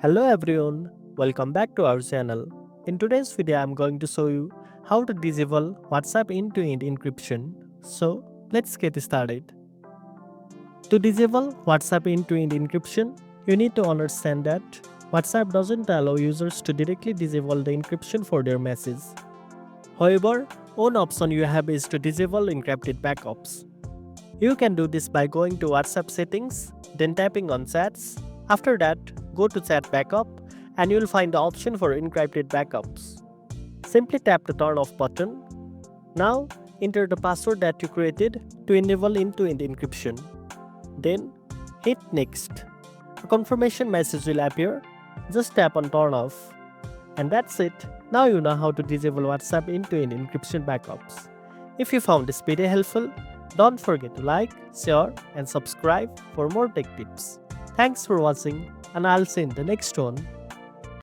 Hello everyone, welcome back to our channel. In today's video, I'm going to show you how to disable WhatsApp end-to-end encryption. So let's get started. To disable WhatsApp end-to-end encryption, you need to understand that WhatsApp doesn't allow users to directly disable the encryption for their message. However, one option you have is to disable encrypted backups. You can do this by going to WhatsApp settings, then tapping on chats. After that, go to chat backup and you will find the option for encrypted backups. Simply tap the turn off button. Now, enter the password that you created to enable end-to-end encryption. Then, hit next. A confirmation message will appear. Just tap on turn off. And that's it. Now you know how to disable WhatsApp end-to-end encryption backups. If you found this video helpful, don't forget to like, share and subscribe for more tech tips. Thanks for watching and I'll see you in the next one.